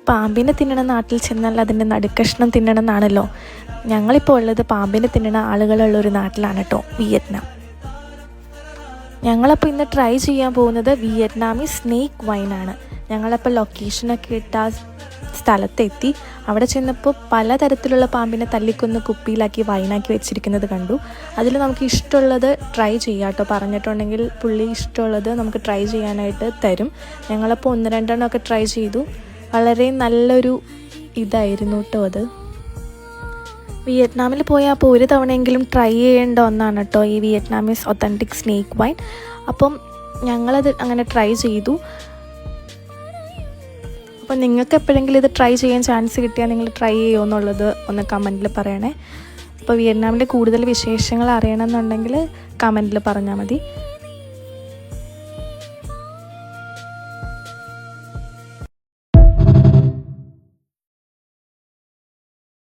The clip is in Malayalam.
പാമ്പിനെ തിന്നണ നാട്ടിൽ ചെന്നാൽ അതിൻ്റെ നടുക്കഷ്ണം തിന്നണം എന്നാണല്ലോ. ഞങ്ങളിപ്പോൾ ഉള്ളത് പാമ്പിനെ തിന്നണ ആളുകളുള്ളൊരു നാട്ടിലാണ് കേട്ടോ, വിയറ്റ്നാം. ഞങ്ങളപ്പോൾ ഇന്ന് ട്രൈ ചെയ്യാൻ പോകുന്നത് വിയറ്റ്നാമീസ് സ്നേക്ക് വൈനാണ്. ഞങ്ങളപ്പോൾ ലൊക്കേഷനൊക്കെ ഇട്ട ആ സ്ഥലത്തെത്തി. അവിടെ ചെന്നപ്പോൾ പലതരത്തിലുള്ള പാമ്പിനെ തല്ലിക്കൊന്ന് കുപ്പിയിലാക്കി വൈനാക്കി വെച്ചിരിക്കുന്നത് കണ്ടു. അതിൽ നമുക്ക് ഇഷ്ടമുള്ളത് ട്രൈ ചെയ്യാം കേട്ടോ. പറഞ്ഞിട്ടുണ്ടെങ്കിൽ പുള്ളി ഇഷ്ടമുള്ളത് നമുക്ക് ട്രൈ ചെയ്യാനായിട്ട് തരും. ഞങ്ങളപ്പോൾ 1-2 ട്രൈ ചെയ്തു. വളരെ നല്ലൊരു ഇതായിരുന്നു കേട്ടോ അത്. വിയറ്റ്നാമിൽ പോയാൽ അപ്പോൾ ഒരു തവണയെങ്കിലും ട്രൈ ചെയ്യേണ്ട ഒന്നാണ് കേട്ടോ ഈ വിയറ്റ്നാമീസ് ഒത്തൻറ്റിക് സ്നേക്ക് വൈൻ. അപ്പം ഞങ്ങളത് അങ്ങനെ ട്രൈ ചെയ്തു. അപ്പോൾ നിങ്ങൾക്ക് എപ്പോഴെങ്കിലും ഇത് ട്രൈ ചെയ്യാൻ ചാൻസ് കിട്ടിയാൽ നിങ്ങൾ ട്രൈ ചെയ്യുമോ എന്നുള്ളത് ഒന്ന് കമൻറ്റിൽ പറയണേ. അപ്പോൾ വിയറ്റ്നാമിൻ്റെ കൂടുതൽ വിശേഷങ്ങൾ അറിയണമെന്നുണ്ടെങ്കിൽ കമൻറ്റിൽ പറഞ്ഞാൽ മതി.